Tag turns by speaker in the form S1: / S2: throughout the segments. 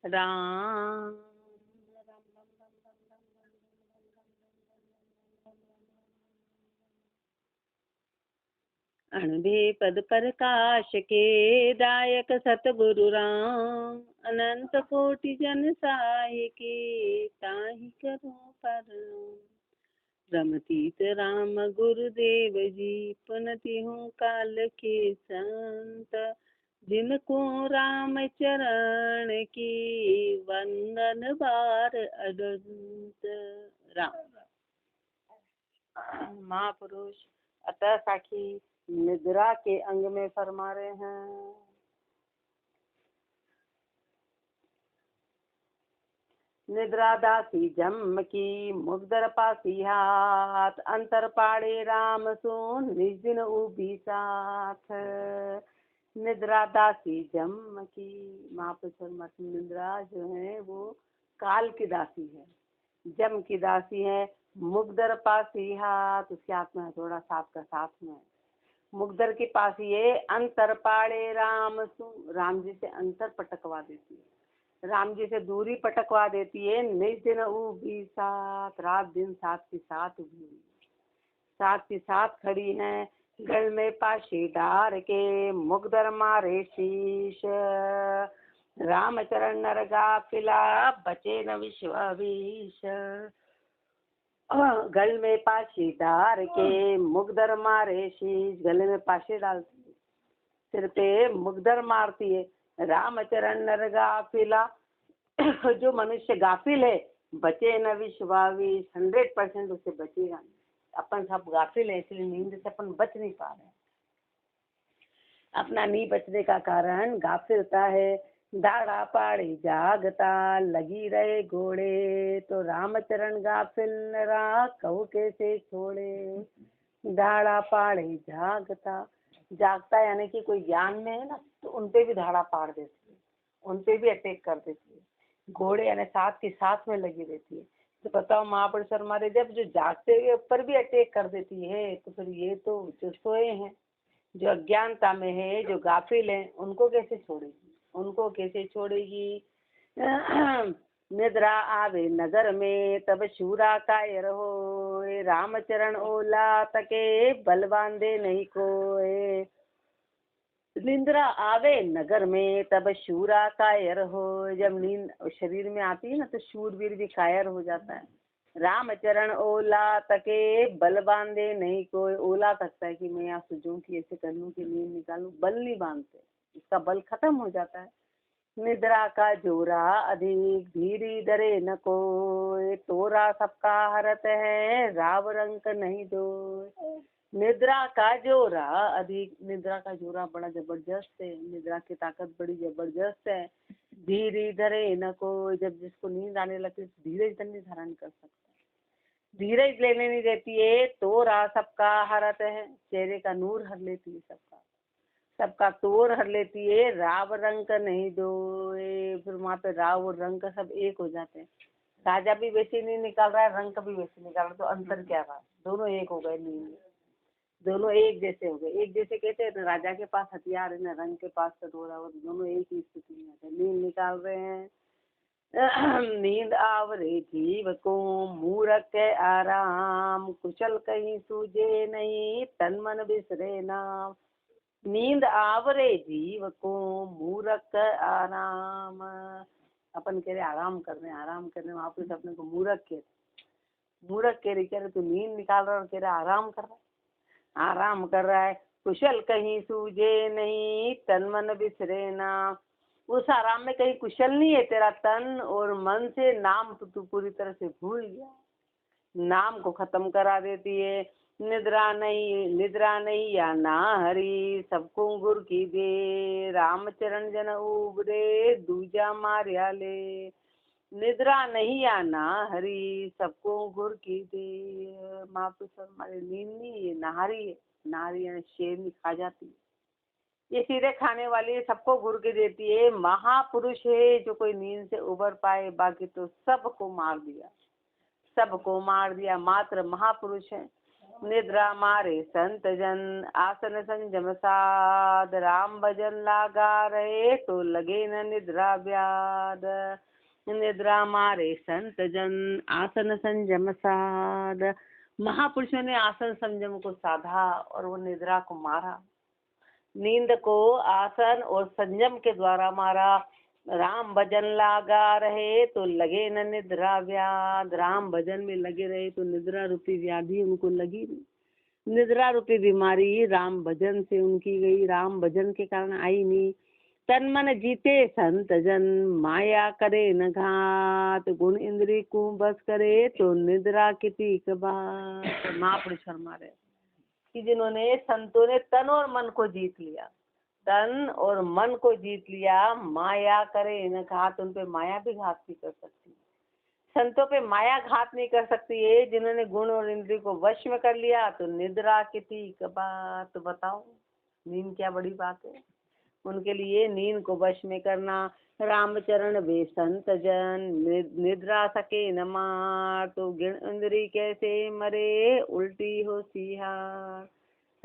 S1: राम। अणबे पद प्रकाश के दायक सतगुरु राम। अनंत कोटि जन साहि के ताहि करो प्रणाम। रमतीत राम गुरुदेव जी पुनति हूँ काल के संत। जिनको राम चरण की वंदन बार अनंत। राम। महापुरुष अतः साखी निद्रा के अंग में फरमा रहे हैं। निद्रा दासी जम की मुग्धर पासी हाथ। अंतर पाड़े राम सुन निज दिन उभी साथ। निद्रा दासी जम की। महापुरुष निद्रा जो है वो काल की दासी है, जम की दासी है। मुग्धर पासी हाथ, उसके हाथ में थोड़ा सांप का साथ में। मुग्धर के पास ये अंतर पाड़े राम सुन, राम जी से अंतर पटकवा देती है, राम जी से दूरी पटकवा देती है। निज दिन उभी साथ, रात दिन साथ की साथ उभी हुई, साथ की साथ खड़ी है। गल में पाशी डार के मुग्धर मारे शीश। रामचरण नर गाफिला बचे न विश्वाधीश। गल में पाशी डार के मुग्धर मारे शीश। गले में पाशी डालती है, सिर पे मुग्धर मारती है। रामचरण नर गाफिला, जो मनुष्य गाफिल है बचे न विश्वावीश, 100% उससे बचेगा नहीं। अपन सब गाफिल है, इसलिए नींद से अपन बच नहीं पा रहे। अपना नहीं बचने का कारण गाफिलता है। दाड़ा पाड़ी जागता लगी रहे घोड़े, तो रामचरण गाफिल नरा कहू कैसे छोड़े। दाड़ा पाड़ी जागता, जागता यानी कि कोई ज्ञान में है ना, तो उनपे भी धाड़ा पाड़ देती है, उनपे भी अटैक कर देती है। घोड़े यानी साथ की साथ में लगी रहती है। तो बताओ महापुरुष हमारे जब जो जागते हुए ऊपर भी अटैक कर देती है, तो फिर ये तो जो सोए हैं, जो अज्ञानता में है, जो गाफिल हैं, उनको कैसे छोड़ेगी, उनको कैसे छोड़ेगी। निद्रा आवे नगर में तब शूरा कायर हो। रामचरण ओला तके बल बांधे नहीं कोय। निंद्रा आवे नगर में तब शूरा कायर हो। जब नींद शरीर में आती है ना, तो शूरवीर भी कायर हो जाता है। रामचरण ओला तके बल बांधे नहीं कोई। ओला सकता है कि मैं यहाँ सुजूं की ऐसे कर लूं कि नींद निकालूं, बल नहीं बांधते, इसका बल खत्म हो जाता है। निद्रा का जोरा अधिक धीरी डरे न कोय। तोरा सबका हरत है राव रंक नहीं दो। निद्रा का जोरा अधिक, निद्रा का जोरा बड़ा जबरदस्त है, निद्रा की ताकत बड़ी जबरदस्त है। धीरे धरे न कोई, जब जिसको नींद आने लगती तो धीरज नहीं धारण कर सकता, धीरज लेने नहीं देती है। तोरा सबका हरत है, चेहरे का नूर हर लेती है, सबका सबका तोर हर लेती है। राव रंग नहीं दो, फिर वहाँ पे राव और रंग सब एक हो जाते हैं। राजा भी वैसे नहीं निकाल रहा है, रंग भी वैसे निकाल रहा है, तो अंतर क्या रहा, दोनों एक हो गए, नींद दोनों एक जैसे हो गए। एक जैसे कहते हैं ना, राजा के पास हथियार है ना, रंग के पास कटोरा, और दोनों एक ही स्थिति में है, नींद निकाल रहे हैं। नींद आवरे जीव को मूरख के आराम। कुशल कहीं सूझे नहीं तन मन बिसरे नाम। नींद आवरे जीव को मूरख आराम। अपन कह रहे आराम कर रहे हैं, आराम कर रहे हैं, वापस अपने को मूरख कह रहे, मूरख कह रहे तो नींद निकाल रहा है और कह रहे आराम कर रहा है, आराम कर रहा है। कुशल कहीं सूझे नहीं तन मन बिसरे ना। उस आराम में कहीं कुशल नहीं है तेरा तन और मन से, नाम तो तू पूरी तरह से भूल गया, नाम को खत्म करा देती है। निद्रा नहीं या ना हरी, सबको गुर की दे। रामचरण जन उबरे दूजा मारिया ले। निद्रा नहीं या ना हरी, सबको गुर की दे। महापुरुष हमारे नींद नहीं है, नाहरी है, नाहरी यानी शेरनी खा जाती है, ये सीधे खाने वाली सबको घुर के देती है। महापुरुष है जो कोई नींद से उबर पाए, बाकी तो सबको मार दिया, सबको मार दिया। मात्र महापुरुष है निद्रा मारे संत जन आसन संजम साध राम भजन लागा रहे तो लगे न निद्रा व्याध। निद्रा मारे संत जन आसन संजम साध, महापुरुषों ने आसन संयम को साधा और वो निद्रा को मारा, नींद को आसन और संयम के द्वारा मारा। राम भजन लागा रहे तो लगे न निद्रा व्याध, राम भजन में लगे रहे तो निद्रा रूपी व्याधि उनको लगी नहीं। निद्रा रूपी बीमारी राम भजन से उनकी गई, राम भजन के कारण आई नहीं। तन मन जीते संत जन माया करे न घात, गुण इंद्री को बस करे तो निद्रा किती बात। महापुरुष फरमा कि जिन्होंने संतों ने तन और मन को जीत लिया, तन और मन को जीत लिया, माया करे न घात, उन पे माया भी घात नहीं कर सकती। संतों पे माया घात नहीं कर सकती है। जिन्होंने गुण और इंद्रिय को वश में कर लिया तो निद्रा किती बात। तो बताओ नींद क्या बड़ी बात है। उनके लिए नींद को वश में करना। रामचरण वे संत जन निद्रा सके न मार, तो गिण इंद्री कैसे मरे उल्टी हो सिहार।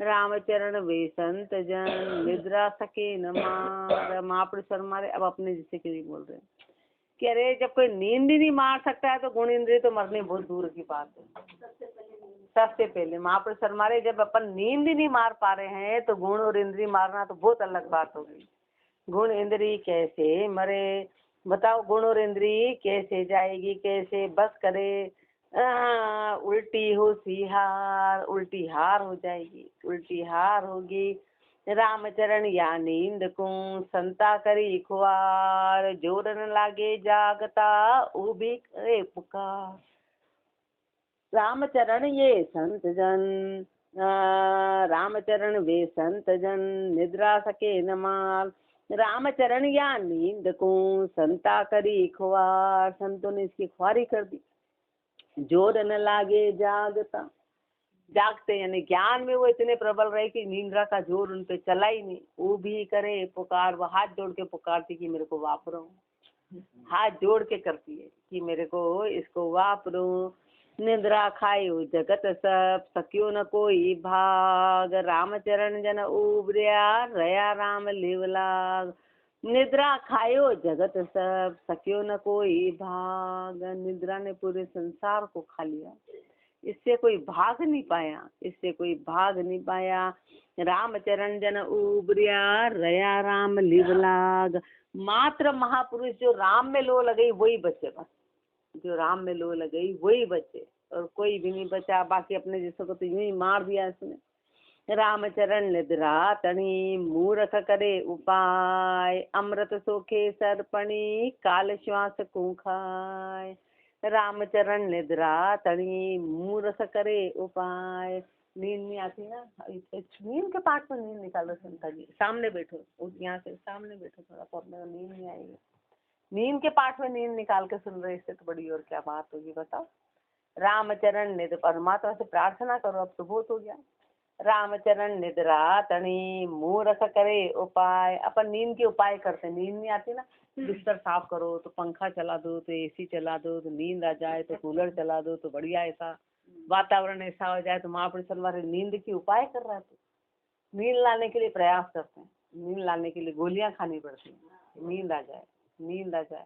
S1: रामचरण वे संत जन निद्रा सके न मार। महापुरुष फरमा रहे, अब अपने जिससे के लिए बोल रहे हैं कि अरे जब कोई नींद ही नहीं मार सकता है तो गुण इंद्रिय तो मरने बहुत दूर की बात है। सबसे पहले महापुरुष फरमा रहे, जब अपन नींद ही नहीं मार पा रहे हैं तो गुण और इंद्रिय मारना तो बहुत अलग बात होगी। गुण इंद्रिय कैसे मरे, बताओ गुण और इंद्रिय कैसे जाएगी, कैसे बस करे। उल्टी हो सिहार, उल्टी हार हो जाएगी, उल्टी हार होगी। रामचरण या नींद को संता करी खुआर, जोर न लागे जागता उभी करे पुकार। रामचरण ये संत जन, रामचरण वे संत जन निद्रा सके न माल। रामचरण या नींद को संता करी खुआर, संतों ने इसकी ख्वारी कर दी। जोर न लागे जागता, जागते यानी ज्ञान में वो इतने प्रबल रहे कि निंद्रा का जोर उन पे चला ही नहीं। वो भी करे पुकार, वो हाथ जोड़ के पुकारती कि मेरे को वापरो, हाथ जोड़ के करती है कि मेरे को इसको वापरो। निद्रा खायो जगत सब सकियो न कोई भाग, रामचरण जन उबरिया रया राम लिवलाग। निद्रा खायो जगत सब सकियो न कोई भाग, निद्रा ने पूरे संसार को खा लिया, इससे कोई भाग नहीं पाया, इससे कोई भाग नहीं पाया। रामचरण जन उबरिया रया राम लिवलाग। मात्र महापुरुष जो राम में लो लगई वही बचे, बस जो राम में लो लगई वही बचे और कोई भी नहीं बचा। बाकी अपने जैसे को तो यूं ही मार दिया इसने। रामचरण निद्रा तणी मूर्ख करे उपाय, अमृत सोखे सरपणी काल श्वास को खाए। रामचरण निद्रा तणी मूर्ख करे उपाय। नींद नहीं आती ना, नींद के पाठ में नींद निकालो संता जी, सामने बैठो, यहाँ से सामने बैठो थोड़ा, तो अपने नींद नहीं आएगी। नींद के पाठ में नींद निकाल के सुन रहे, इससे तो बड़ी और क्या बात होगी बताओ। रामचरण निद्रा, परमात्मा से प्रार्थना करो, अब तो बहुत हो गया। रामचरण निद्रा तणी मूर्ख करे उपाय। अपन नींद के उपाय करते हैं, नींद नहीं आती ना, बिस्तर साफ करो तो पंखा चला दो, तो एसी चला दो, तो नींद आ जाए तो कूलर चला दो, तो बढ़िया ऐसा वातावरण ऐसा हो जाए। तो महापुरुष हमारे नींद के उपाय कर रहा है, तो नींद लाने के लिए प्रयास करते हैं, नींद लाने के लिए गोलियां खानी पड़ती हैं, नींद आ जाए, नींद आ जाए।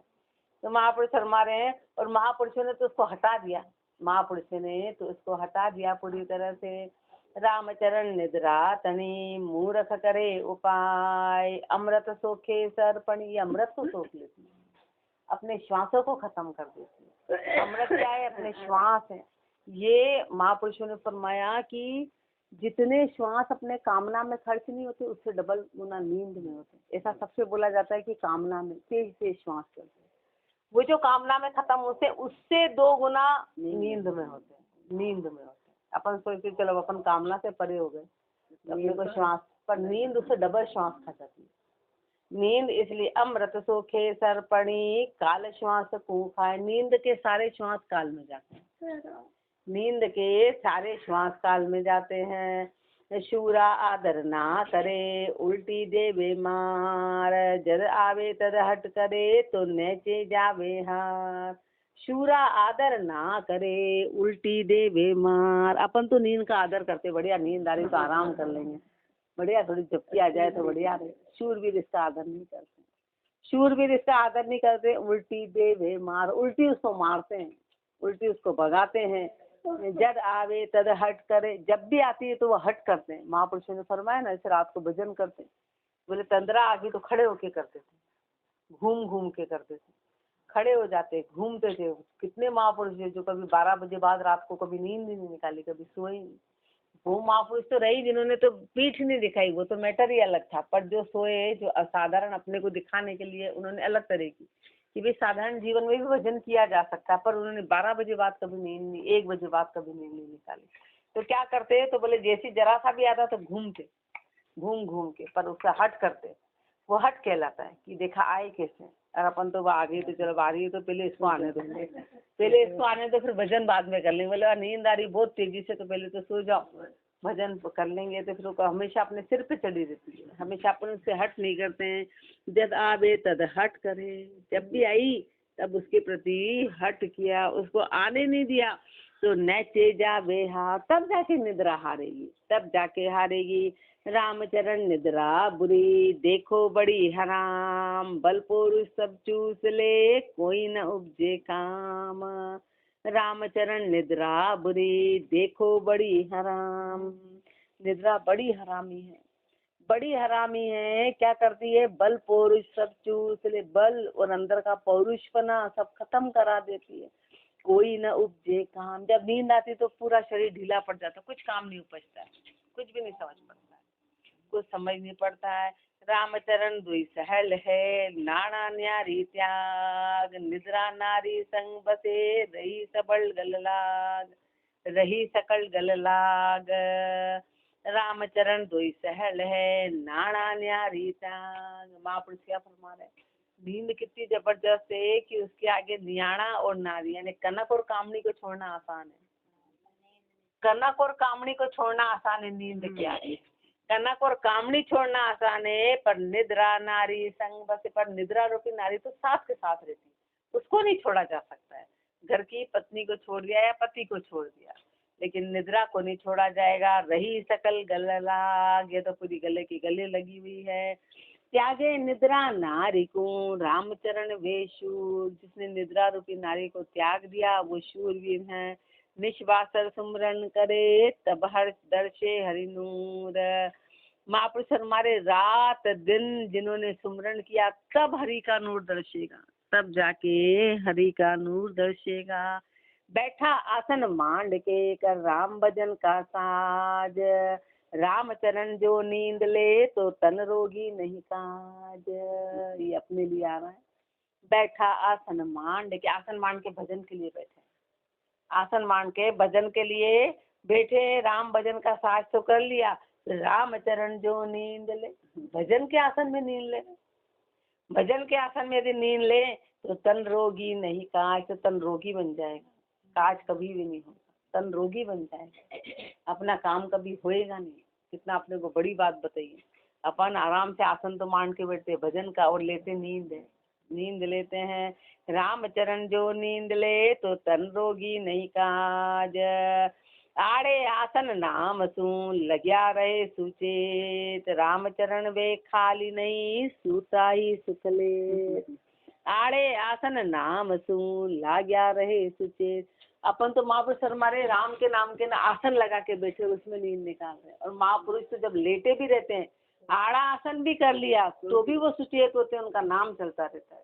S1: तो महापुरुष फरमा रहे हैं, और महापुरुषों ने तो उसको हटा दिया, महापुरुषों ने तो उसको हटा दिया पूरी तरह से। रामचरण निद्रा तणी मूर्ख करे उपाय, अमृत सोखे सरपणी। अमृत को सोख लेती है, अपने श्वासों को खत्म कर देती है। अमृत क्या है? अपने श्वास है। ये महापुरुषों ने फरमाया कि जितने श्वास अपने कामना में खर्च नहीं होते उससे डबल गुना नींद में होते। ऐसा सबसे बोला जाता है कि कामना में तेज तेज श्वास चलते, वो जो कामना में खत्म होते उससे 2 गुना नींद में होते, नींद में होते। अपन सोचते चलो अपन कामना से परे हो गए, अपने को श्वास पर नींद उससे डबल श्वास खा जाती है। नींद इसलिए अमृत सोखे सरपणी काल श्वास को खाए। नींद के सारे श्वास काल में जाते हैं, नींद के सारे श्वास काल में जाते हैं। शूरा आदर ना करे उल्टी देवे मार, जद आवे तद हट करे तो नेचे जावे हार। शूरा आदर ना करे, उल्टी दे वे मार। अपन तो नींद का आदर करते, बढ़िया नींद आ रही तो आराम कर लेंगे, बढ़िया थोड़ी झपकी आ जाए तो बढ़िया रहे। शूरवीर इसका आदर नहीं करते, शूरवीर इसका आदर नहीं करते। उल्टी दे वे मार, उल्टी उसको मारते हैं, उल्टी उसको भगाते हैं। जब आवे तद हट करे, जब भी आती है तो वो हट करते हैं। महापुरुषों ने फरमाया ना, ऐसे रात को भजन करते, बोले तंद्रा आ गई तो खड़े होके करते थे, घूम घूम के करते थे, खड़े हो जाते, घूमते थे। कितने महापुरुष है जो कभी 12 बजे बाद रात को कभी नींद नहीं निकाली, कभी सोए नहीं। वो महापुरुष तो रही जिन्होंने तो पीठ नहीं दिखाई, वो तो मैटर ही अलग था। पर जो सोए, जो असाधारण अपने को दिखाने के लिए उन्होंने अलग तरह की कि भाई साधारण जीवन में भी भजन किया जा सकता है, पर उन्होंने 12 बजे बाद कभी नींद नहीं, 1 बजे बाद कभी नींद नहीं निकाली। तो क्या करते, तो बोले जैसी जरा सा भी आता तो घूमते, घूम घूम के, पर उसका हट करते। वो हट कहलाता है कि देखा आए कैसे, और अपन तो आ गई तो चलो आ रही है तो पहले इसको आने दो, पहले इसको आने दो, फिर भजन बाद में कर लेंगे। बोले नींद आ रही बहुत तेजी से, तो पहले तो सो जाओ, भजन कर लेंगे। तो फिर वो हमेशा अपने सिर पे चढ़ी रहती है, हमेशा अपन उससे हट नहीं करते हैं। जब आवे तद हट करे, जब भी आई तब उसके प्रति हट किया, उसको आने नहीं दिया। तो नचे जावे हा, तब जाके निद्रा हारेगी, तब जाके हारेगी। रामचरण निद्रा बुरी, देखो बड़ी हराम, बल पुरुष सब चूस ले, कोई न उपजे काम। रामचरण निद्रा बुरी, देखो बड़ी हराम। निद्रा बड़ी हरामी है, बड़ी हरामी है। क्या करती है, बल पौरुष सब चूस ले, बल और अंदर का पौरुषपना सब खत्म करा देती है। कोई न उपजे काम, जब नींद आती तो पूरा शरीर ढीला पड़ जाता, कुछ काम नहीं उपजता है, कुछ भी नहीं समझ पड़ता है, कुछ समझ नहीं पड़ता है। रामचरण दुई सहल है, नाना न्यारी त्याग, निद्रा नारी संग बसे, रही सबल गल लाग, रही सकल गल लाग। रामचरण दुई सहल है, नाना न्यारी त्याग। महापुरुष क्या फरमा रहे, नींद कितनी जबरदस्त है कि उसके आगे नियाणा और नारी यानी कनक और कामनी को छोड़ना आसान है। कनक और कामनी को छोड़ना आसान है नींद के आगे, कनक और कामनी छोड़ना आसान है, पर निद्रा नारी संग बसे, पर निद्रा रूपी नारी तो साथ के साथ रहती है, उसको नहीं छोड़ा जा सकता है। घर की पत्नी को छोड़ दिया या पति को छोड़ दिया, लेकिन निद्रा को नहीं छोड़ा जाएगा। रही सकल गल लाग, ये तो पूरी गले की गले लगी हुई है। त्यागे निद्रा नारी को, रामचरण वे शूर, जिसने निद्रा रूपी नारी को त्याग दिया वो शूरवीर है। निश्वासर सुमरन करे, तब हर दर्शे हरिनूर। महापुरुष हमारे रात दिन जिन्होंने सुमरन किया, तब हरि का नूर दर्शेगा, तब जाके हरि का नूर दर्शेगा। बैठा आसन मांड के, कर राम भजन का साज, रामचरण जो नींद ले, तो तन रोगी नहीं काज। ये अपने लिए आ रहा है। बैठा आसन मांड के, आसन मांड के भजन के लिए बैठे, आसन मान के भजन के लिए बैठे, राम भजन का साज तो कर लिया। रामचरण जो नींद ले, भजन के आसन में नींद ले, भजन के आसन में यदि नींद ले तो तन रोगी नहीं काज, तो तन रोगी बन जाएगा, काज कभी भी नहीं होगा, तन रोगी बन जाएगा, अपना काम कभी होएगा नहीं। कितना अपने को बड़ी बात बताइए, अपन आराम से आसन तो मान के बैठते भजन का और लेते नींद है, नींद लेते हैं। रामचरण जो नींद ले, तो तन रोगी नहीं काज। आड़े आसन नाम सुन, लग्या रहे सुचेत, रामचरण वे खाली नहीं, सूता ही सुख ले। आड़े आसन नाम सुन, लाग्या रहे सुचेत। अपन तो महापुरुष हमारे राम के नाम के ना आसन लगा के बैठे, उसमें नींद निकाल रहे। और महापुरुष तो जब लेटे भी रहते हैं, आड़ा आसन भी कर लिया तो भी वो सुचेत होते हैं, उनका नाम चलता रहता है,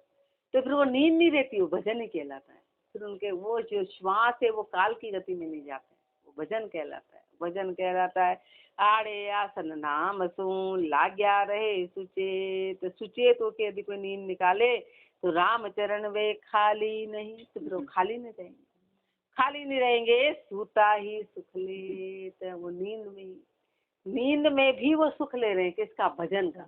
S1: तो फिर वो नींद नहीं रहती, वो भजन ही कहलाता है। फिर उनके वो जो श्वास है वो काल की गति में नहीं जाते, वो भजन कहलाता है, भजन कहलाता है। आड़े आसन नाम सुन, लाग्या रहे सुचेत, सुचेत होके यदि कोई नींद निकाले तो रामचरण वे खाली नहीं, तो फिर वो खाली नहीं रहेंगे, खाली नहीं रहेंगे, सूता ही सुख ले। वो नींद में भी वो सुख ले रहे हैं, किसका, भजन का,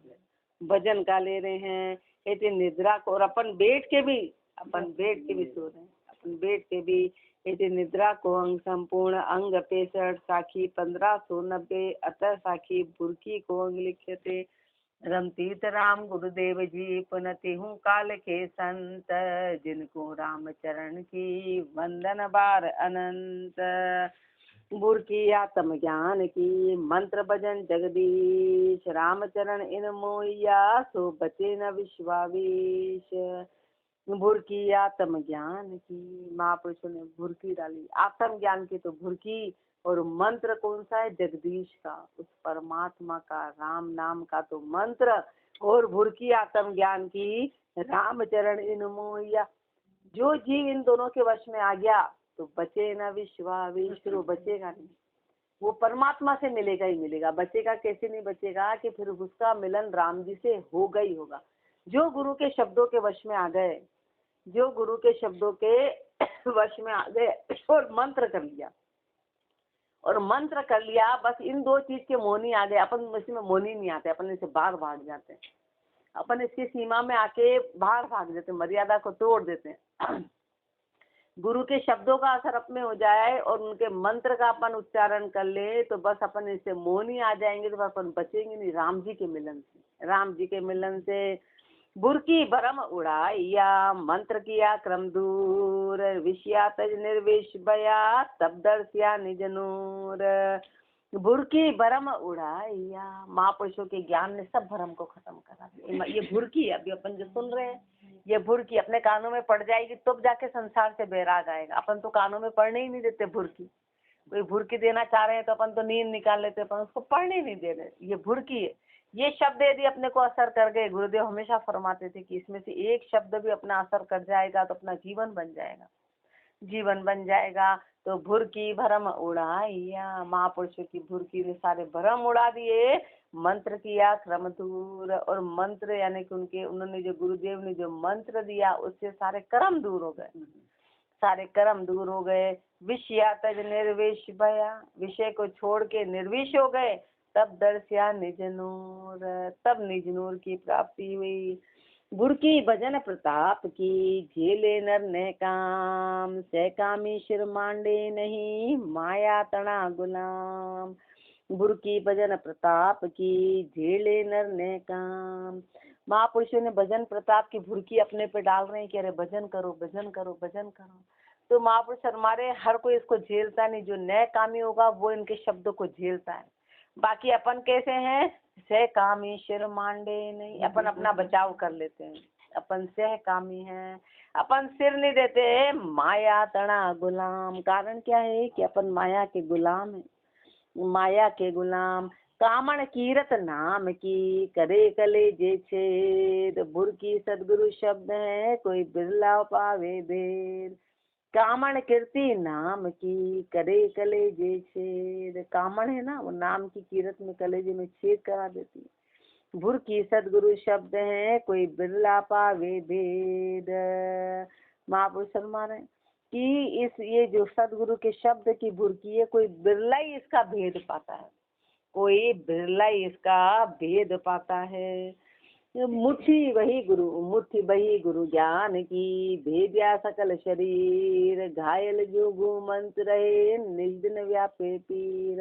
S1: भजन का ले रहे हैं। कहते निद्रा को, और अपन बैठ के भी सो रहे हैं, अपन बैठ के भी कहते निद्रा को अंग संपूर्ण, अंग 65 साखी 1590, अतः साखी बुरकी को अंग लिखे थे। रमतीर्थ राम गुरुदेव जी पुनति हूँ काल के संत, जिनको राम चरण की वंदन बार अनंत। गुर की आत्म ज्ञान की मंत्र भजन जगदीश, रामचरण इन मोहिया सो बचे न विश्वावीश। भुरकी आत्म ज्ञान की, महापुरुषों ने भुरकी डाली आत्म ज्ञान की, तो भुरकी। और मंत्र कौन सा है? जगदीश का, उस परमात्मा का, राम नाम का तो मंत्र। और भुरकी आत्म ज्ञान की, रामचरण इन मोहिया। जो जीव इन दोनों के वश में आ गया तो बचे न विश्वावीश, फिर वो बचेगा नहीं, वो परमात्मा से मिलेगा ही मिलेगा। बचेगा कैसे नहीं बचेगा? कि फिर उसका मिलन राम जी से होगा ही होगा। जो गुरु के शब्दों के वश में आ गए, जो गुरु के शब्दों के वश में आ गए और मंत्र कर लिया, और मंत्र कर लिया, बस इन दो चीज के मोनी आ गए। अपन इसमें मोनी नहीं आते, अपन इसे बाहर भाग जाते हैं, अपन इसकी सीमा में आके बाहर भाग देते हैं, मर्यादा को तोड़ देते हैं। गुरु के शब्दों का असर अपने हो जाए और उनके मंत्र का अपन उच्चारण कर ले, तो बस अपन इससे मोनी आ जाएंगे, तो अपन बचेंगे नहीं राम जी के मिलन से। राम जी के मिलन से बुरकी भरम उड़ाइया, मंत्र किया क्रम दूर, विषया तज निर्विष भया, तब दर्शिया निज नूर। बुरकी भरम उड़ाइया, महापुरुषों के ज्ञान ने सब भरम को खत्म करा दिया। ये बुरकी अभी अपन जो सुन रहे हैं, ये भुरकी अपने कानों में पड़ जाएगी तब जाके संसार से बैराग आएगा। अपन तो कानों में पढ़ने ही नहीं देते भुरकी। कोई भुरकी देना चाह रहे हैं तो अपन तो नींद निकाल लेते, अपन उसको पढ़ने नहीं दे रहे। ये भुरकी है। ये शब्द यदि अपने को असर कर गए, गुरुदेव हमेशा फरमाते थे कि इसमें से एक शब्द भी अपना असर कर जाएगा तो अपना जीवन बन जाएगा, जीवन बन जाएगा। तो भुरकी भरम उड़ाइया, महापुरुषों की भुरकी ने सारे भरम उड़ा दिए। मंत्र किया क्रम दूर, और मंत्र यानी कि उनके, उन्होंने जो गुरुदेव ने जो मंत्र दिया उससे सारे कर्म दूर हो गए, सारे कर्म दूर हो गए। विषया तज निर्विष भया, विषय को छोड़ के निर्विष हो गए। तब दर्शया निज नूर, तब निज नूर की प्राप्ति हुई। बुरकी भजन प्रताप की, झेले नर ने काम, सहकामी शिर मांडे नहीं, माया तना गुलाम। बुरकी भजन प्रताप की, झेले नर ने काम। महापुरुषों ने भजन प्रताप की भुरकी अपने पे डाल रहे हैं कि अरे भजन करो, भजन करो, भजन करो। तो महापुरुष हमारे हर कोई इसको झेलता नहीं। जो नए कामी होगा वो इनके शब्दों को झेलता है। बाकी अपन कैसे हैं? सह कामी शिर मांडे नहीं, अपन अपना बचाव कर लेते हैं, अपन सह कामी हैं, अपन सिर नहीं देते। माया तना गुलाम, कारण क्या है कि अपन माया के गुलाम हैं, माया के गुलाम। कामण कीरत नाम की, करे कले जे छेद, बुरकी सदगुरु शब्द है, कोई बिरला पावे भेद। कामण कीर्ति नाम की, करे कलेजे छेद। कामण है ना, वो नाम की कीरत में कलेजे में छेद करा देती है। भुरकी सदगुरु शब्द है, कोई बिरला पावे भेद। महापुरुष फरमा रहे कि इस ये जो सदगुरु के शब्द की भुरकी है, कोई बिरला ही इसका भेद पाता है, कोई बिरला ही इसका भेद पाता है। मुट्ठी वही गुरु, मुट्ठी वही गुरु ज्ञान की, भेद्या सकल शरीर, घायल जो गु मंत्र रहे, निज दिन व्यापे पीर।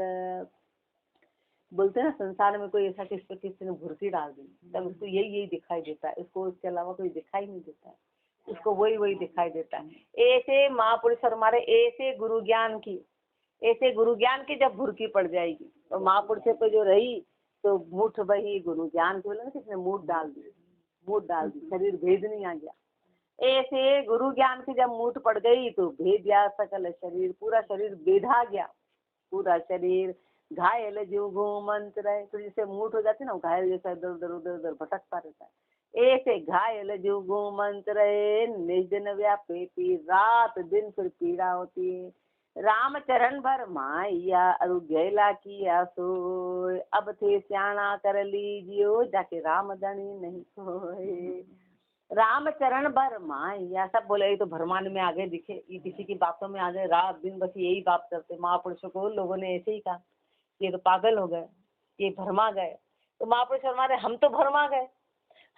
S1: बोलते हैं ना, संसार में कोई ऐसा किसी ने भुरकी डाल दी, तब उसको यही यही दिखाई देता है, इसको उसके अलावा कोई दिखाई नहीं देता है, उसको वही वही दिखाई देता है। ऐसे महापुरुष हमारे, ऐसे गुरु ज्ञान की, ऐसे गुरु ज्ञान की जब भुरकी पड़ जाएगी और महापुरुषों पे जो रही, तो मुठ वही गुरु ज्ञान के बोले ना, किसने मूठ डाल दी, मूठ डाल दी, शरीर भेद नहीं आ गया। ऐसे गुरु ज्ञान की जब मूठ पड़ गई तो भेद गया सकल शरीर, पूरा शरीर बेधा गया, पूरा शरीर। घायल जो घूमंत रहे, तो जैसे मूठ हो जाती ना, घायल जैसा इधर उधर उधर उधर भटकता रहता है। ऐसे घायल जो घूमंत रहे, निज दिन व्यापे पीर, रात दिन फिर पीड़ा होती है। राम चरण भर माइया, अरु गैला किया सोय, अब थे स्याणा कर लीजियो, जाके राम धनी नहीं सोए। राम चरण भर माइया, सब बोले ये तो भरमान में आगे दिखे, ये किसी की बातों में आ गए, रात दिन बस यही बात करते। महापुरुषों को लोगों ने ऐसे ही कहा, ये तो पागल हो गए, ये भरमा गए। तो महापुरुष हमारे, हम तो भरमा गए,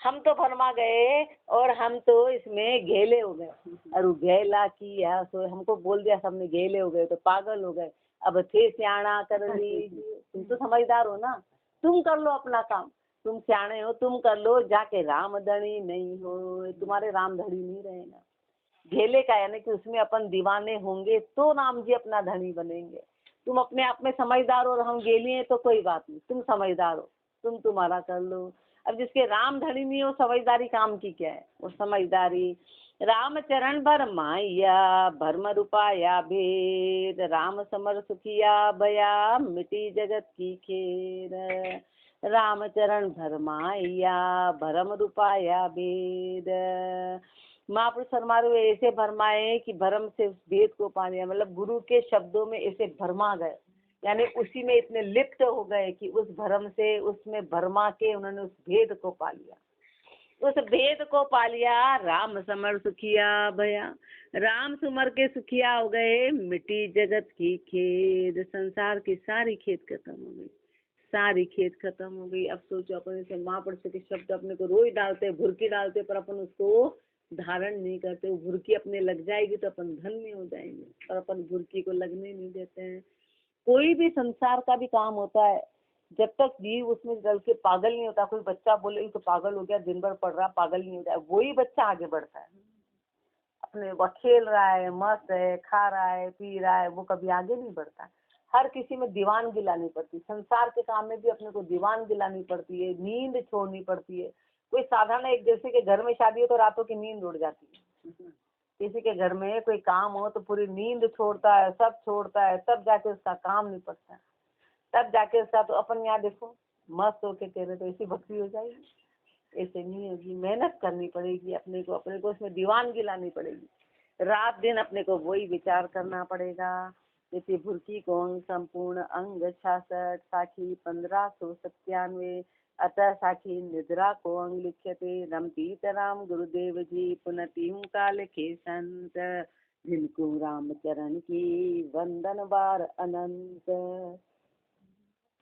S1: हम तो भरमा गए, और हम तो इसमें घेले हो गए। अरु घेला किया सो, हमको बोल दिया सबने, घेले हो गए, तो पागल हो गए। अब थे स्याणा कर लीजिए, तुम तो समझदार हो ना, तुम कर लो अपना काम, तुम सियाणे हो, तुम कर लो, जाके राम धनी नहीं हो, तुम्हारे राम धनी नहीं रहेगा। घेले का यानी कि उसमें अपन दीवाने होंगे तो राम जी अपना धनी बनेंगे। तुम अपने आप में समझदार हो और हम गेली हैं तो कोई बात नहीं, तुम समझदार हो, तुम तुम्हारा कर लो। अब जिसके राम धनी नहीं हो, समझदारी काम की क्या है, वो समझदारी। राम चरण भर माया भरम रूपाया भेद, राम समर सुखिया भया मिटी जगत की खेर। राम चरण भर माया भरम रूपाया भेद। महापुरुष फरमा ऐसे भरमाए कि भरम से उस भेद को पा लिया, मतलब गुरु के शब्दों में ऐसे भरमा गए, यानी उसी में इतने लिप्त हो गए कि उस भरम से उसमें भरमा के उन्होंने उस भेद को पा लिया। उस भेद को पा लिया। राम समर सुखिया भया, राम सुमर के सुखिया हो गए, मिट्टी जगत की खेद। संसार की सारी खेद खत्म हो गई, सारी खेद खत्म हो गई। अब सोचो अपन इसे महापुरुष के शब्द अपने को रोज डालते, भुरकी डालते, पर अपन उसको धारण नहीं करते। वो भुरकी अपने लग जाएगी तो अपन धन्य हो जाएंगे, पर अपन भुरकी को लगने नहीं देते हैं। कोई भी संसार का भी काम होता है, जब तक जीव उसमें डल के पागल नहीं होता। कोई बच्चा बोले तो पागल हो गया, दिन भर पढ़ रहा, पागल नहीं हो जाए, वही बच्चा आगे बढ़ता है। अपने वो खेल रहा है, मस्त है, खा रहा है, पी रहा है, वो कभी आगे नहीं बढ़ता। हर किसी में दीवान गिलानी पड़ती, संसार के काम में भी अपने को दीवान गिलानी पड़ती है, नींद छोड़नी पड़ती है। कोई साधारण एक जैसे के घर में शादी हो तो रातों की नींद उड़ जाती है, किसी के घर में कोई काम हो तो पूरी नींद छोड़ता है, सब छोड़ता है, तब जाके उसका काम निपटता है, तब जाके उसका। तो अपन यहाँ देखो मस्त होके कह रहे तो ऐसी भक्ति हो जाएगी, ऐसे नहीं होगी। मेहनत करनी पड़ेगी, अपने को उसमें दीवान गिलानी पड़ेगी, रात दिन अपने को वही विचार करना पड़ेगा। जैसे भुरकी को संपूर्ण अंग 66, साखी 1597, अतः साखी निद्रा को अंग लिख्यते। रमतीत राम गुरुदेव जी पुनति हूँ काल के संत, जिनको राम चरण की वंदन बार अनंत।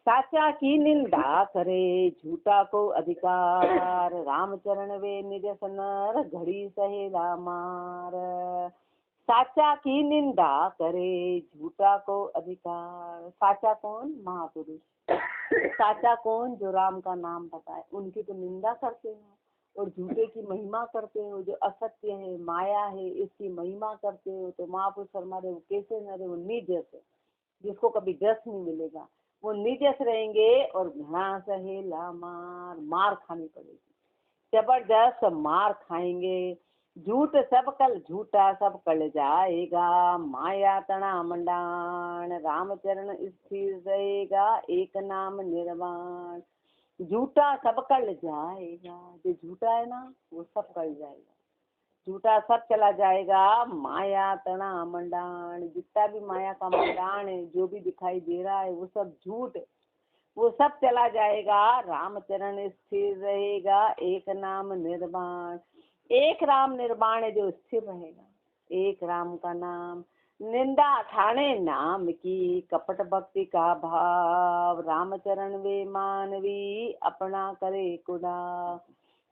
S1: साचा की निंदा करे झूठा को अधिकार, रामचरण वे निज सनर घड़ी सहेला मार। साचा की निंदा करे झूठा को अधिकार। साचा कौन? महापुरुष। साचा कौन? जो राम का नाम बताए, उनकी तो निंदा करते हो और झूठे की महिमा करते हो। जो असत्य है, माया है, इसकी महिमा करते हो। तो महापुरुष फरमा रहे वो कैसे न रहे, वो निजस है, जिसको कभी जस नहीं मिलेगा, वो निजस रहेंगे। और घना सहेला मार, मार खानी पड़ेगी, जबरदस्त मार खाएंगे। झूठ सब कल झूठा सब कल जाएगा, माया तना मंडान, रामचरण स्थिर रहेगा, एक नाम निर्वाण। झूठा सब कल जाएगा, जो झूठा है ना वो सब कल जाएगा, झूठा सब चला जाएगा। माया तना मंडान, जितना भी माया का मंडान है, जो भी दिखाई दे रहा है वो सब झूठ, वो सब चला जाएगा। रामचरण स्थिर रहेगा, एक नाम निर्वाण। एक राम निर्वाण है जो स्थिर रहेगा, एक राम का नाम। निंदा ठाणे नाम की, कपट भक्ति का भाव, रामचरण वे मानवी अपना करे कुड़ा।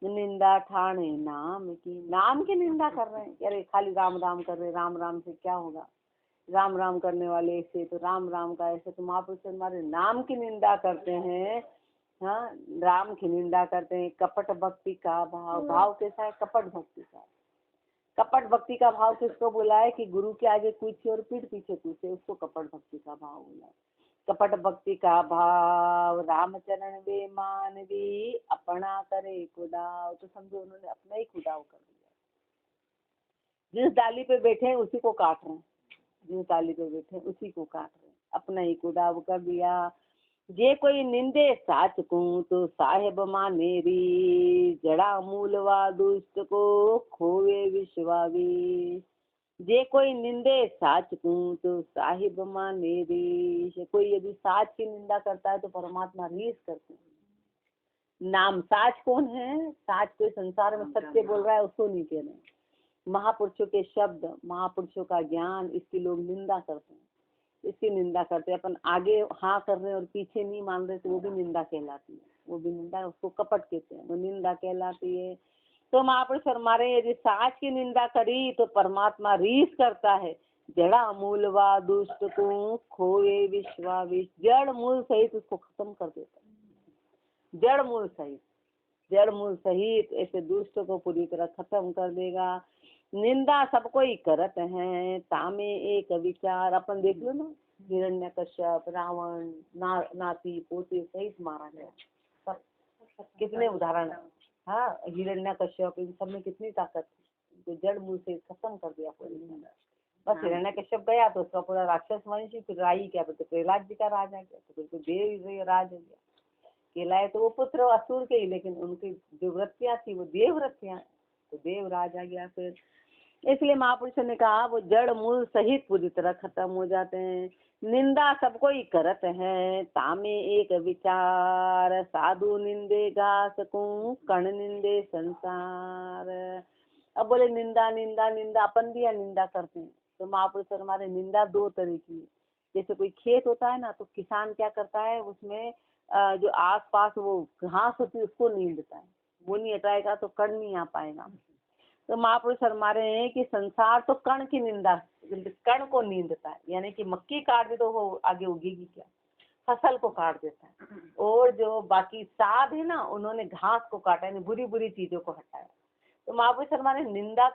S1: निंदा ठाणे नाम की निंदा कर रहे हैं, अरे खाली राम राम कर रहे, राम राम से क्या होगा, राम राम करने वाले ऐसे तो राम राम का ऐसे। तो महापुरुष हमारे नाम की निंदा करते हैं, हाँ राम की निंदा करते हैं। कपट भक्ति का भाव, भाव कैसा है? कपट भक्ति का। कपट भक्ति का भाव किसको बोला है? कि गुरु के आगे पूछे और पीठ पीछे पूछे, उसको कपट भक्ति का भाव बोला है। कपट भक्ति का भाव, रामचरण वे मानवी अपना करे कुदाव। तो समझो उन्होंने अपना ही कुदाव कर दिया, जिस डाली पे बैठे हैं उसी को काट रहे हैं, जिस डाली पे बैठे हैं उसी को काट रहे हैं, अपना ही कुदाव कर दिया। जे कोई निंदे साच को तो साहेब मानेरी, जड़ा मूलवा दुष्ट को खोवे विश्वावी। जे कोई निंदे साच को तो साहिब मानेरी, कोई यदि साच की निंदा करता है तो परमात्मा रीस करते हैं। नाम साच कौन है? साच कोई संसार में सत्य बोल रहा है उसको नहीं कह रहे। महापुरुषों के शब्द, महापुरुषों का ज्ञान, इसकी लोग निंदा करते हैं, इसकी निंदा करते हैं। अपन आगे हाँ कर रहे हैं और पीछे नहीं मान रहे तो वो भी निंदा कहलाती है, वो भी निंदा, उसको कपट कहते हैं, वो निंदा कहलाती है। तो महापुरुष फरमा रहे यदि साच की निंदा करी तो परमात्मा रीस करता है। जड़ा मूलवा दुष्ट को खोए विश्वाविश, जड़ मूल सहित उसको खत्म कर देता है। जड़ मूल सहित ऐसे दुष्ट को पूरी तरह खत्म कर देगा। निंदा सबको ही करत है, तामे एक विचार। अपन देख लो ना, हिरण्यकश्यप, रावण, नाती पोते सहित मारा गया। सब कितने उदाहरण। हाँ, हिरण्यकश्यप, इन सब में कितनी ताकत थी, तो जड़ मूल से खत्म कर दिया पूरी तरह। बस हिरण्यकश्यप गया तो उसका पूरा राक्षस वंश फिर राई क्या बोलते, प्रहलाद जी का राज आ गया, तो फिर तो देव राज हो गया। कहलाए तो वो पुत्र असुर के ही, लेकिन उनकी जो वृत्तियां थी वो देव वृत्तियां, तो देव राज आ गया फिर। इसलिए महापुरुषों ने कहा वो जड़ मूल सहित पूरी तरह खत्म हो जाते हैं। निंदा सबको ही करत है, तामे एक विचार। साधु निंदे सकूं, कण निंदे संसार। अब बोले निंदा निंदा निंदा, अपन भी या निंदा करते हैं। तो महापुरुष हमारे निंदा दो तरह की। जैसे कोई खेत होता है ना, तो किसान क्या करता है, उसमें जो आस पास वो घास होती है उसको नींदता है, वो नहीं हटाएगा तो कण नहीं आ पाएगा। तो महापुरुष फरमा रहे हैं कि संसार तो कण की निंदा, कण को नींदता है, यानी कि मक्की काट दे तो वो आगे उगेगी क्या, फसल को काट देता है। और जो बाकी साध है ना, उन्होंने घास को काटा, यानी बुरी बुरी चीजों को हटाया। तो महापुरुष फरमा रहे निंदा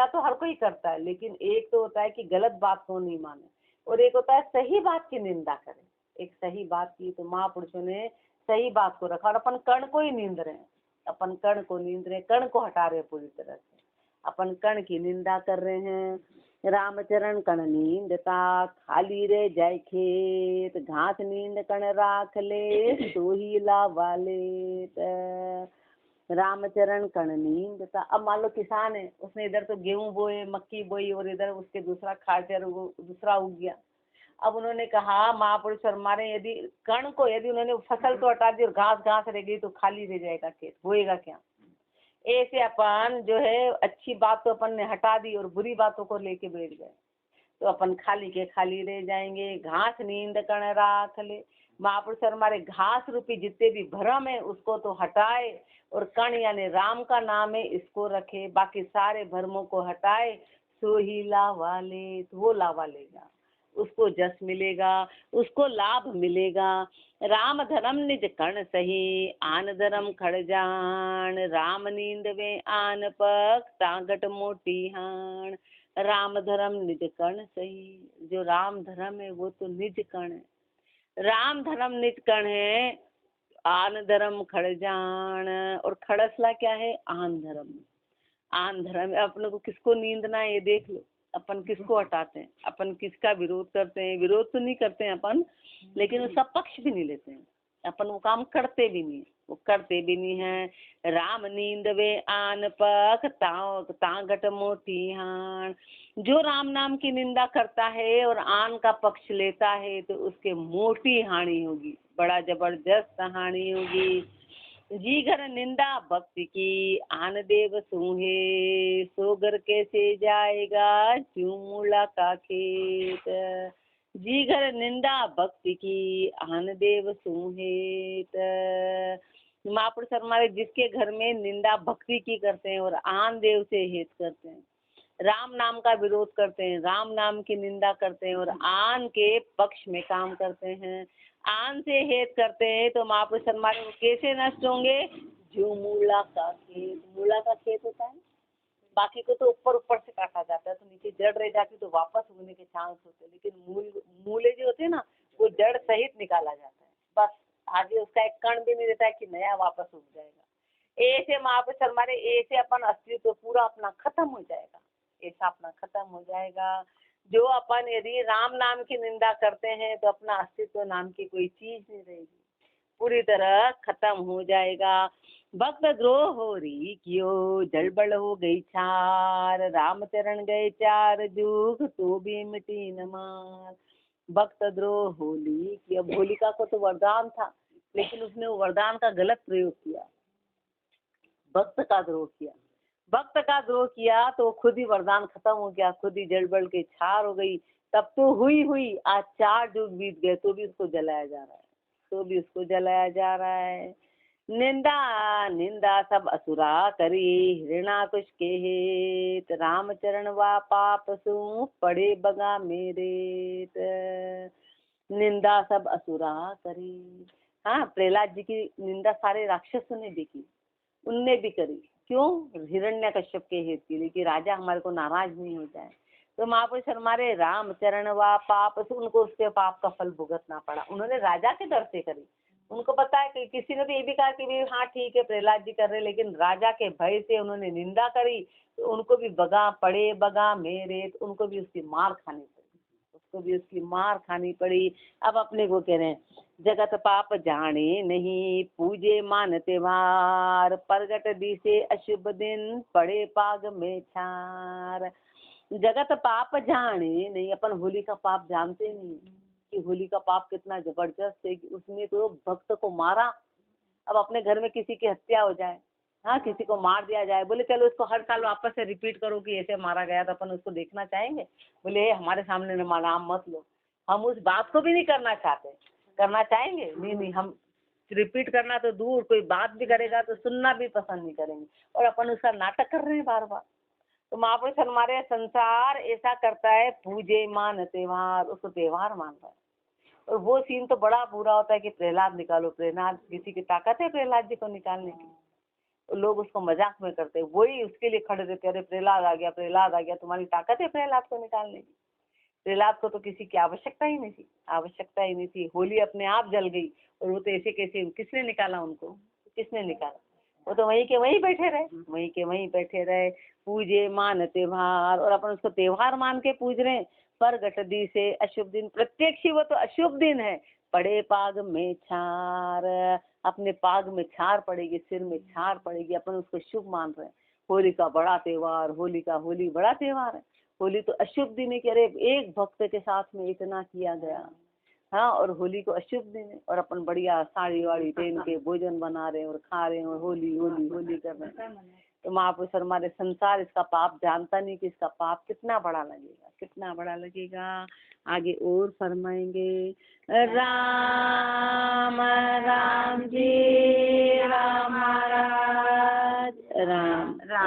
S1: तो हर कोई करता है, लेकिन एक तो होता है कि गलत बात को नहीं माने, और एक होता है सही बात की निंदा करे। एक सही बात की, तो महापुरुषों ने सही बात को रखा, और अपन कण को ही नींद रहे हैं, अपन कण को नींद रहे, कण को हटा रहे पूरी तरह से, अपन कण की निंदा कर रहे हैं। रामचरण कण नींदता, खाली रे जाय खेत। घास नींद कण राख ले, तो ही लावा लेत। रामचरण कण नींदता। अब मान लो किसान है, उसने इधर तो गेहूं बोए, मक्की बोई, और इधर उसके दूसरा खाद्य दूसरा उग गया। अब उन्होंने कहा, महापुरुष फरमा रहे यदि कण को, यदि उन्होंने फसल तो हटा दी और घास घास रह गई तो खाली रह जाएगा खेत, होएगा क्या। ऐसे अपन जो है अच्छी बात तो अपन ने हटा दी और बुरी बातों को लेके बैठ गए, तो अपन खाली के खाली रह जाएंगे। घास नींद कण राख ले। महापुरुष हमारे घास रूपी जितने भी भ्रम है उसको तो हटाए, और कण यानी राम का नाम है इसको रखे, बाकी सारे भ्रमों को हटाए। सो ही लावा ले, तो वो लावा लेगा, उसको जस मिलेगा, उसको लाभ मिलेगा। राम धर्म निज कर्ण सही, आन धर्म खड़ जान। राम नींद में आन पक, तांगट मोटी हान। राम धर्म निज कर्ण सही, जो राम धर्म है वो तो निज कर्ण है। राम धर्म निज कर्ण है, आन धर्म खड़ जान। और खड़सला क्या है, आन धर्म। आन धर्म अपने को किसको नींदना है ये देख लो, अपन किसको हटाते हैं, अपन किसका विरोध करते हैं। विरोध तो नहीं करते हैं अपन, लेकिन उसका पक्ष भी नहीं लेते हैं, अपन वो काम करते भी नहीं, वो करते भी नहीं है। राम नींद वे आन पक, तांगट मोटी हान। जो राम नाम की निंदा करता है और आन का पक्ष लेता है, तो उसके मोटी हानि होगी, बड़ा जबरदस्त हानि होगी। जी घर निंदा भक्ति की, आन देव सूहे। सो घर कैसे जाएगा, क्यों मूला का खेत। जी घर निंदा भक्ति की, आन देव सूहेत। महापुरुष हमारे जिसके घर में निंदा भक्ति की करते हैं और आन देव से हेत करते हैं, राम नाम का विरोध करते हैं, राम नाम की निंदा करते हैं और आन के पक्ष में काम करते हैं, आन से हेत करते हैं, तो महापुरुष हमारे को कैसे नष्ट होंगे। जो मूला का खेत, मूला का खेत होता है, बाकी को तो ऊपर ऊपर से काटा जाता है तो नीचे जड़ रह जाती तो वापस उगने के चांस होते हैं, लेकिन मूले जो होते हैं ना वो जड़ सहित निकाला जाता है, बस आगे उसका एक कण भी नहीं रहता है कि नया वापस उग जाएगा। ऐसे महापुरुष हमारे, ऐसे अपन अस्तित्व पूरा अपना खत्म हो जाएगा, ऐसा अपना खत्म हो जाएगा। जो अपन यदि राम नाम की निंदा करते हैं तो अपना अस्तित्व नाम की कोई चीज नहीं रहेगी, पूरी तरह खत्म हो जाएगा। भक्त द्रोह हो रही क्यों, जलबल हो गई छार। राम चरण गए चार जुग, तो भी मिटी न मार। भक्त द्रोह होली कि, अब होलिका को तो वरदान था, लेकिन उसने वो वरदान का गलत प्रयोग किया, भक्त का द्रोह किया। भक्त का द्रोह किया तो खुद ही वरदान खत्म हो गया, खुद ही जलबल के छार हो गई। तब तो हुई आज 4 युग बीत गए तो भी उसको जलाया जा रहा है, तो भी उसको जलाया जा रहा है। निंदा सब असुरा करी, हृणा कुश के हेत। रामचरण वा पाप सु, पड़े बगा मेरे। निंदा सब असुरा करी, हाँ, प्रहलाद जी की निंदा सारे राक्षसों ने भी की, उनने भी करी। क्यों? हिरण्यकश्यप के हेत के लिए कि राजा हमारे को नाराज नहीं हो जाए। तो महापुरुष हमारे रामचरण व पाप से उनको उसके पाप का फल भुगतना पड़ा। उन्होंने राजा के डर से करी। उनको पता है कि किसी ने भी ये भी कहा कि भी हाँ ठीक है प्रहलाद जी कर रहे, लेकिन राजा के भय से उन्होंने निंदा करी, तो उनको भी बगा पड़े, बगा मेरे, तो उनको भी उसकी मार खानी पड़ी, उसको भी उसकी मार खानी पड़ी। अब अपने को कह रहे हैं, जगत पाप जाने नहीं, पूजे मानते वार, प्रगट दिसे अशुभ दिन, पड़े पाग में छार। जगत पाप जाने नहीं, अपन होली का पाप जानते नहीं कि होली का पाप कितना जबरदस्त है कि उसमें तो भक्त को मारा। अब अपने घर में किसी की हत्या हो जाए, हाँ किसी को मार दिया जाए, बोले चलो इसको हर साल वापस से रिपीट करो कि ऐसे मारा गया, तो अपन उसको देखना चाहेंगे? बोले हमारे सामने नाम मत लो। हम उस बात को भी नहीं करना चाहते, करना चाहेंगे? नहीं नहीं, हम रिपीट करना तो दूर, कोई बात भी करेगा तो सुनना भी पसंद नहीं करेंगे, और अपन उसका नाटक कर रहे हैं बार बार। तो महापुरुष हमारे संसार ऐसा करता है, पूजे मान त्योहार, उसको त्योहार मान रहा है। और वो सीन तो बड़ा बुरा होता है कि प्रहलाद निकालो, प्रहलाद किसी की ताकत है प्रहलाद जी को निकालने की? तो लोग उसको मजाक में करते हैं, वही उसके लिए खड़े रहते, अरे प्रहलाद आ गया, प्रहलाद आ गया, तुम्हारी ताकत है प्रहलाद को निकालने की? प्रहलाद को तो किसी की आवश्यकता ही नहीं थी, आवश्यकता ही नहीं थी। होली अपने आप जल गई, और वो तो ऐसे कैसे, किसने निकाला उनको? किसने निकाला? वो तो वहीं के वहीं बैठे रहे, वहीं के वहीं बैठे रहे। पूजे मान त्योहार, और अपन उसको त्योहार मान के पूज रहे हैं। पर गटदी से अशुभ दिन, प्रत्यक्ष ही वो तो अशुभ दिन है। पड़े पाग में छार, अपने पाग में छार पड़ेगी, सिर में छार पड़ेगी, अपन उसको शुभ मान रहे हैं। होली का बड़ा त्योहार, होली बड़ा त्योहार है। होली तो अशुभ दिन है कि अरे एक भक्त के साथ में इतना किया गया, हाँ, और होली को अशुभ दिन है, और अपन बढ़िया साड़ी वाड़ी पहन के भोजन बना रहे हैं और खा रहे हैं और होली होली होली कर रहे हैं। तो महापुरुष हमारे संसार इसका पाप जानता नहीं कि इसका पाप कितना बड़ा लगेगा, कितना बड़ा लगेगा। आगे और फरमाएंगे, राम राम जी राम महाराज राम राम।